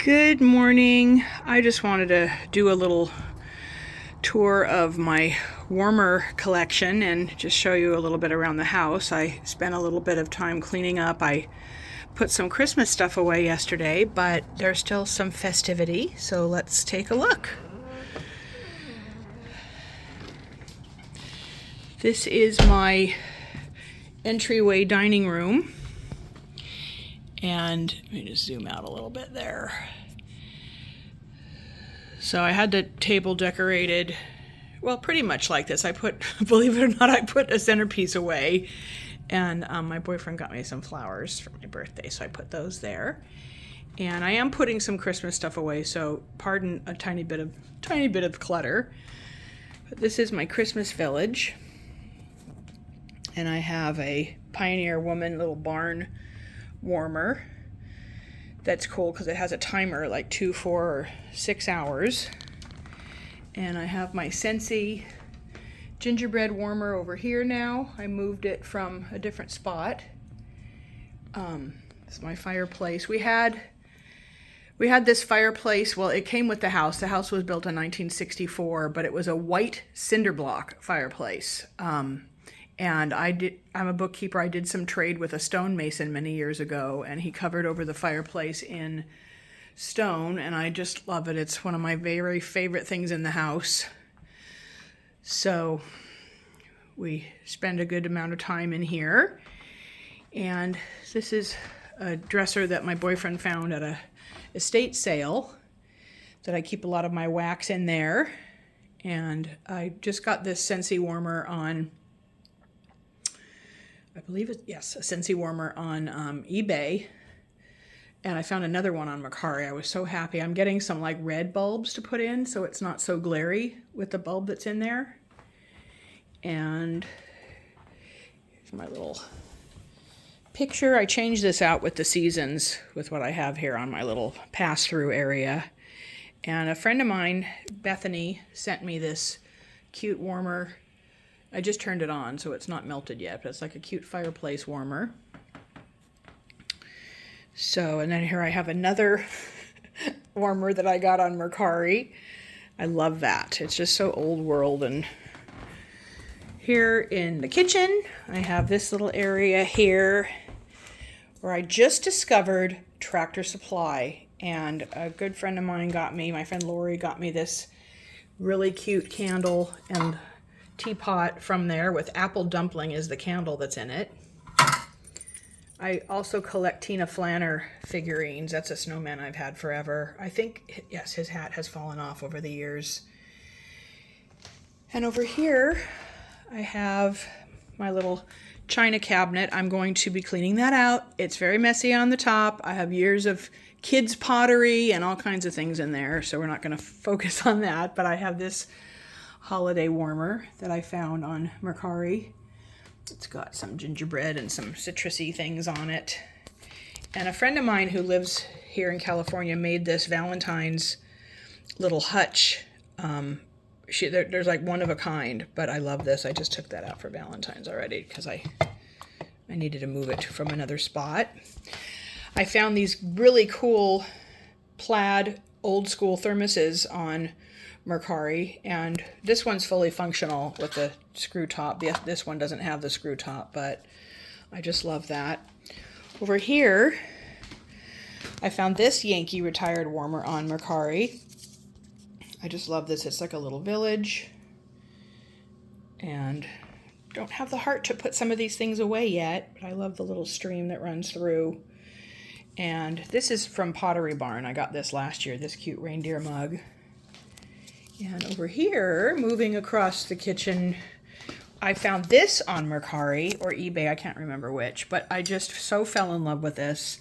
Good morning. I just wanted to do a little tour of my warmer collection and just show you a little bit around the house. I spent a little bit of time cleaning up. I put some Christmas stuff away yesterday, but there's still some festivity, so let's take a look. This is my entryway dining room. And let me just zoom out a little bit there. So I had the table decorated, well, pretty much like this. I put, believe it or not, I put a centerpiece away. And my boyfriend got me some flowers for my birthday, so I put those there. And I am putting some Christmas stuff away, so pardon a tiny bit of clutter. But this is my Christmas village. And I have a Pioneer Woman little barn warmer. That's cool because it has a timer, like 2, 4, or 6 hours. And I have my Scentsy gingerbread warmer over here now. I moved it from a different spot. It's my fireplace. We had this fireplace. Well, it came with the house. The house was built in 1964, but it was a white cinder block fireplace. And I'm a bookkeeper. I did some trade with a stonemason many years ago, and he covered over the fireplace in stone, and I just love it. It's one of my very favorite things in the house. So we spend a good amount of time in here. And this is a dresser that my boyfriend found at a estate sale that I keep a lot of my wax in there. And I just got this Scentsy warmer on, I believe a Scentsy warmer on eBay. And I found another one on Mercari. I was so happy. I'm getting some like red bulbs to put in so it's not so glary with the bulb that's in there. And here's my little picture. I changed this out with the seasons with what I have here on my little pass-through area. And a friend of mine, Bethany, sent me this cute warmer. I just turned it on, so it's not melted yet, but it's like a cute fireplace warmer. So, and then here I have another warmer that I got on Mercari. I love that. It's just so old world. And here in the kitchen, I have this little area here where I just discovered Tractor Supply. And a good friend of mine my friend Lori got me this really cute candle and teapot from there with apple dumpling is the candle that's in it. I also collect Tina Flanner figurines. That's a snowman I've had forever. I think, yes, his hat has fallen off over the years. And over here, I have my little china cabinet. I'm going to be cleaning that out. It's very messy on the top. I have years of kids' pottery and all kinds of things in there, so we're not going to focus on that. But I have this holiday warmer that I found on Mercari. It's got some gingerbread and some citrusy things on it. And a friend of mine who lives here in California made this Valentine's little hutch. There's like one of a kind, but I love this. I just took that out for Valentine's already because I needed to move it from another spot. I found these really cool plaid old school thermoses on Mercari, and this one's fully functional with the screw top. This one doesn't have the screw top, but I just love that. Over here, I found this Yankee retired warmer on Mercari. I just love this. It's like a little village, and don't have the heart to put some of these things away yet, but I love the little stream that runs through. And this is from Pottery Barn. I got this last year, this cute reindeer mug. And over here, moving across the kitchen, I found this on Mercari or eBay, I can't remember which, but I just so fell in love with this.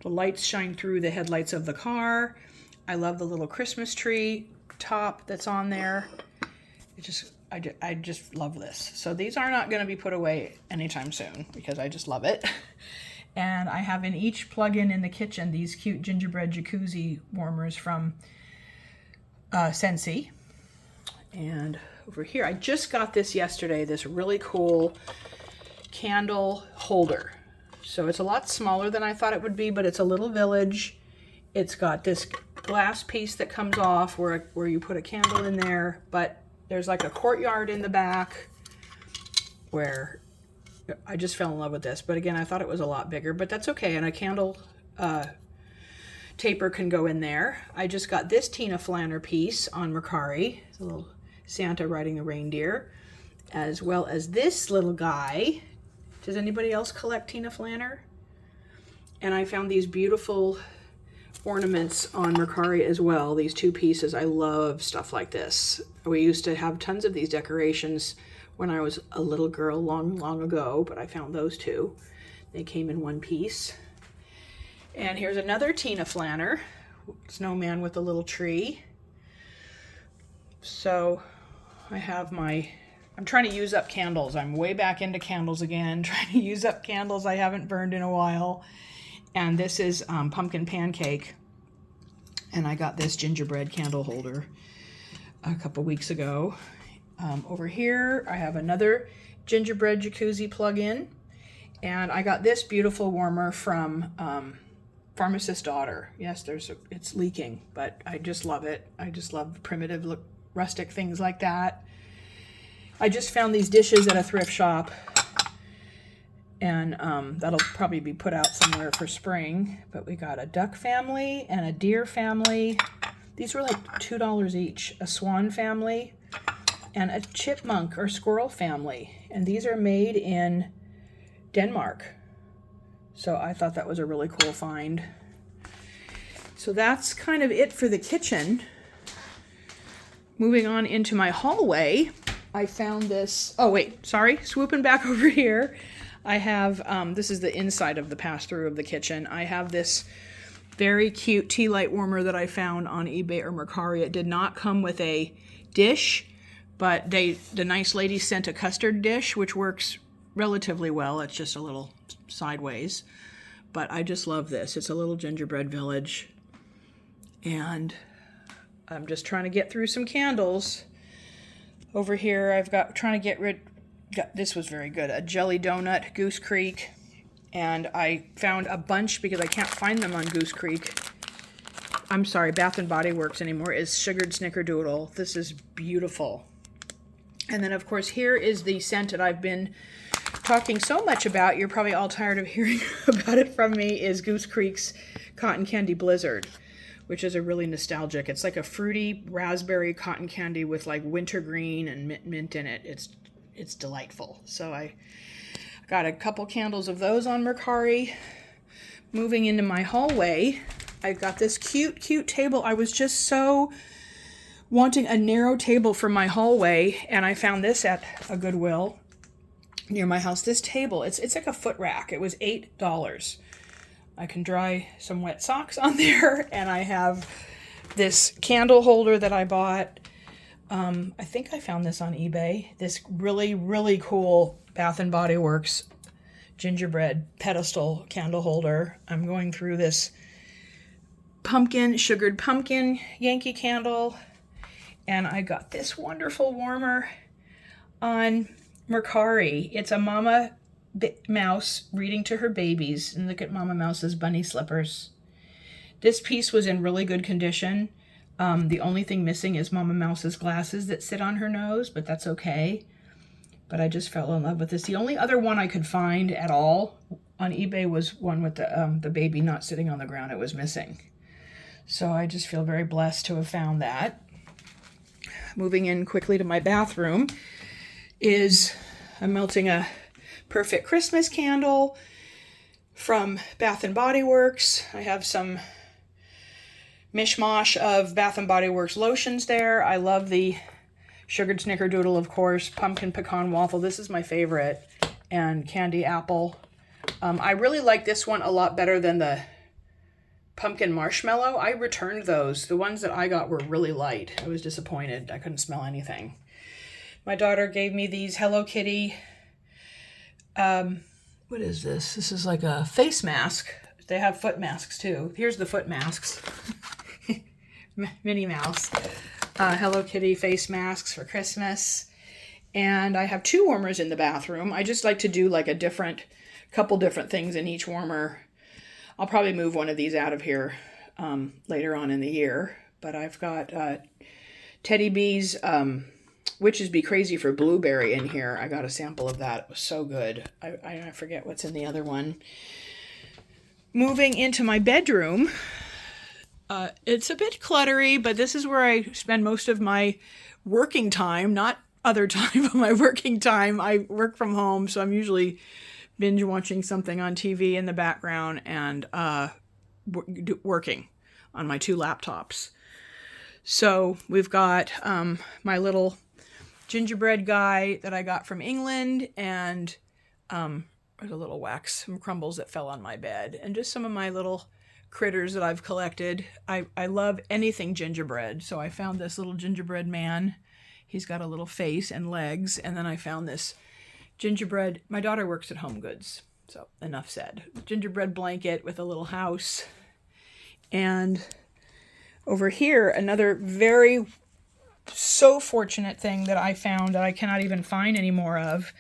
The lights shine through the headlights of the car. I love the little Christmas tree top that's on there. I just love this. So these are not going to be put away anytime soon because I just love it. And I have in each plug-in in the kitchen these cute gingerbread jacuzzi warmers from Scentsy. And over here, I just got this yesterday, this really cool candle holder. So it's a lot smaller than I thought it would be, but it's a little village it's got this glass piece that comes off where you put a candle in there, but there's like a courtyard in the back where I just fell in love with this. But again, I thought it was a lot bigger, but that's okay. And a candle taper can go in there. I just got this Tina Flanner piece on Mercari. It's a little Santa riding the reindeer, as well as this little guy. Does anybody else collect Tina Flanner? And I found these beautiful ornaments on Mercari as well, these two pieces. I love stuff like this. We used to have tons of these decorations when I was a little girl long ago, but I found those two. They came in one piece. And here's another Tina Flanner, snowman with a little tree. So I have I'm trying to use up candles. I'm way back into candles again, trying to use up candles I haven't burned in a while. And this is pumpkin pancake. And I got this gingerbread candle holder a couple weeks ago. Over here, I have another gingerbread jacuzzi plug-in. And I got this beautiful warmer from Pharmacist's Daughter. Yes, it's leaking, but I just love it. I just love primitive, rustic things like that. I just found these dishes at a thrift shop, and that'll probably be put out somewhere for spring. But we got a duck family and a deer family. These were like $2 each. A swan family and a chipmunk or squirrel family. And these are made in Denmark. So I thought that was a really cool find. So that's kind of it for the kitchen. Moving on into my hallway, I found this, swooping back over here. I have, this is the inside of the pass-through of the kitchen. I have this very cute tea light warmer that I found on eBay or Mercari. It did not come with a dish, but the nice lady sent a custard dish, which works relatively well. It's just a little sideways, but I just love this. It's a little gingerbread village, and I'm just trying to get through some candles. Over here, this was very good, a jelly donut, Goose Creek, and I found a bunch because I can't find them on Goose Creek. I'm sorry, Bath & Body Works anymore, is Sugared Snickerdoodle. This is beautiful. And then, of course, here is the scent that I've been talking so much about. You're probably all tired of hearing about it from me, is Goose Creek's Cotton Candy Blizzard, which is a really nostalgic. It's like a fruity raspberry cotton candy with like wintergreen and mint in it. It's delightful. So I got a couple candles of those on Mercari. Moving into my hallway, I've got this cute table. I was just so wanting a narrow table for my hallway, and I found this at a Goodwill near my house. This table, it's like a foot rack. It was $8. I can dry some wet socks on there, and I have this candle holder that I bought. I think I found this on eBay. This really cool Bath & Body Works gingerbread pedestal candle holder. I'm going through this sugared pumpkin Yankee candle, and I got this wonderful warmer on Mercari. It's a mama mouse reading to her babies, and look at Mama Mouse's bunny slippers. This piece was in really good condition. The only thing missing is Mama Mouse's glasses that sit on her nose, but that's okay. But I just fell in love with this. The only other one I could find at all on eBay was one with the baby not sitting on the ground. It was missing. So I just feel very blessed to have found that. Moving in quickly to my bathroom I'm melting a Perfect Christmas candle from Bath & Body Works. I have some mishmash of Bath & Body Works lotions there. I love the Sugared Snickerdoodle, of course, pumpkin pecan waffle. This is my favorite. And candy apple. I really like this one a lot better than the pumpkin marshmallow. I returned those. The ones that I got were really light. I was disappointed. I couldn't smell anything. My daughter gave me these Hello Kitty. What is this? This is like a face mask. They have foot masks too. Here's the foot masks. Minnie Mouse. Hello Kitty face masks for Christmas. And I have 2 warmers in the bathroom. I just like to do like couple different things in each warmer. I'll probably move one of these out of here later on in the year. But I've got Teddy B's Witches Be Crazy for Blueberry in here. I got a sample of that. It was so good. I forget what's in the other one. Moving into my bedroom, it's a bit cluttery, but this is where I spend most of my working time, not other time, but my working time. I work from home, so I'm usually binge watching something on TV in the background and working on my 2 laptops. So we've got my little gingerbread guy that I got from England, and there's a little wax, some crumbles that fell on my bed, and just some of my little critters that I've collected. I love anything gingerbread, so I found this little gingerbread man. He's got a little face and legs, and then I found this gingerbread. My daughter works at Home Goods, so enough said. Gingerbread blanket with a little house. And over here, another so fortunate thing that I found that I cannot even find any more of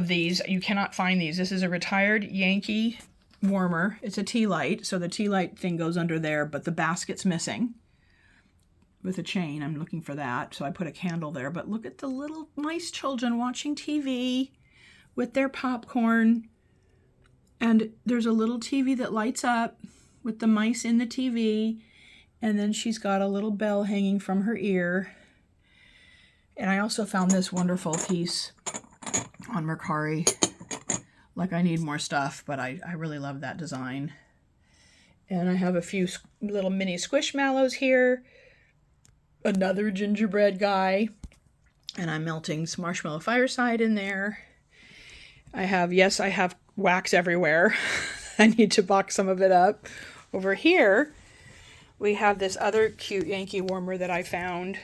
these. You cannot find these. This is a retired Yankee warmer. It's a tea light, so the tea light thing goes under there, but the basket's missing with a chain. I'm looking for that, so I put a candle there. But look at the little nice children watching TV with their popcorn, and there's a little TV that lights up with the mice in the TV, and then she's got a little bell hanging from her ear. And I also found this wonderful piece on Mercari. Like, I need more stuff, but I really love that design. And I have a few little mini squishmallows here. Another gingerbread guy. And I'm melting some marshmallow fireside in there. I have wax everywhere. I need to box some of it up. Over here, we have this other cute Yankee warmer that I found.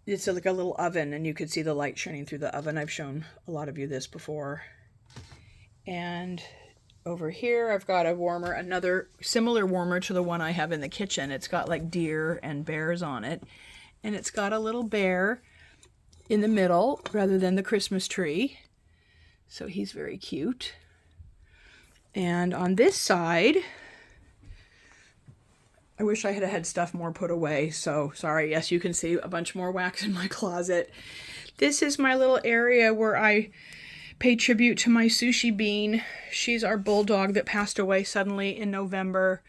It's like a little oven, and you could see the light shining through the oven. I've shown a lot of you this before. And over here, I've got a warmer, another similar warmer to the one I have in the kitchen. It's got like deer and bears on it. And it's got a little bear in the middle rather than the Christmas tree. So he's very cute. And on this side, I wish I had had stuff more put away, so sorry. Yes, you can see a bunch more wax in my closet. This is my little area where I pay tribute to my Sushi Bean. She's our bulldog that passed away suddenly in November.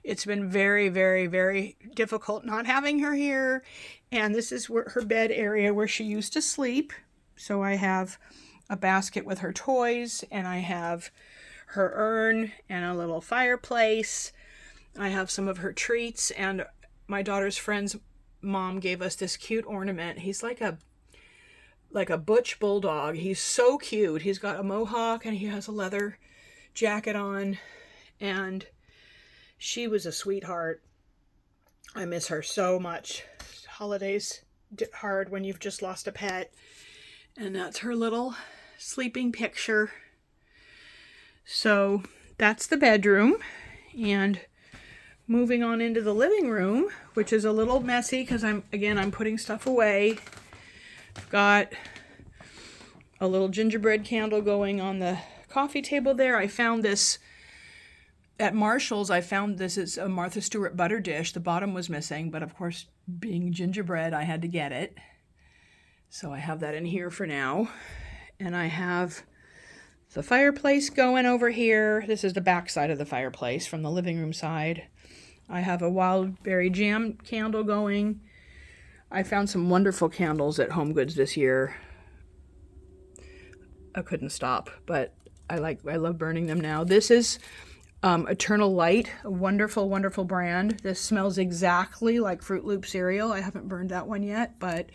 It's been very, very, very difficult not having her here. And this is her bed area where she used to sleep. So I have a basket with her toys, and I have her urn and a little fireplace. I have some of her treats, and my daughter's friend's mom gave us this cute ornament. He's like a butch bulldog. He's so cute. He's got a mohawk and he has a leather jacket on, and she was a sweetheart. I miss her so much. Holidays hard when you've just lost a pet. And that's her little sleeping picture. So that's the bedroom. And moving on into the living room, which is a little messy because I'm putting stuff away. I've got a little gingerbread candle going on the coffee table there. I found this at Marshall's. It's a Martha Stewart butter dish. The bottom was missing, but of course, being gingerbread, I had to get it. So I have that in here for now. And I have the fireplace going over here. This is the back side of the fireplace from the living room side. I have a wild berry jam candle going. I found some wonderful candles at Home Goods this year. I couldn't stop, but I love burning them now. This is Eternal Light, a wonderful, wonderful brand. This smells exactly like Fruit Loop cereal. I haven't burned that one yet, but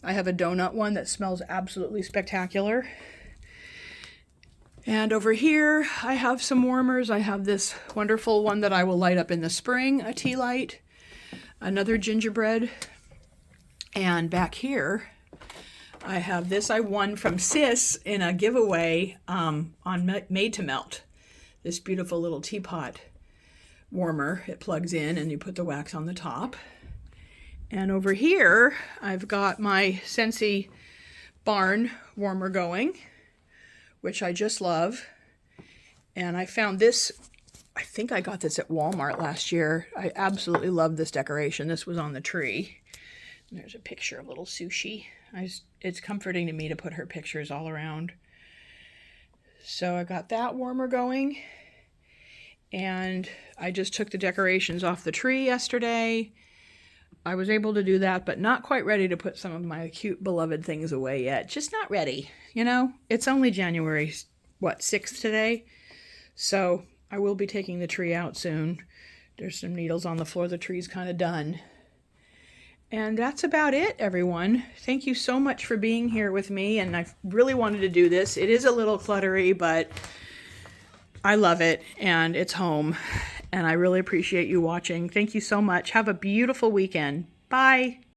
I have a donut one that smells absolutely spectacular. And over here, I have some warmers. I have this wonderful one that I will light up in the spring, a tea light, another gingerbread. And back here, I have this I won from Sis in a giveaway on Made to Melt. This beautiful little teapot warmer. It plugs in and you put the wax on the top. And over here, I've got my Scentsy barn warmer going, which I just love. And I found this I think I got this at Walmart last year. I absolutely love this decoration. This was on the tree. And there's a picture of little Sushi. It's comforting to me to put her pictures all around. So I got that warmer going. And I just took the decorations off the tree yesterday. I was able to do that, but not quite ready to put some of my cute beloved things away yet. Just not ready, you know? It's only January, 6th today? So I will be taking the tree out soon. There's some needles on the floor. The tree's kind of done. And that's about it, everyone. Thank you so much for being here with me, and I really wanted to do this. It is a little cluttery, but I love it, and it's home. And I really appreciate you watching. Thank you so much. Have a beautiful weekend. Bye.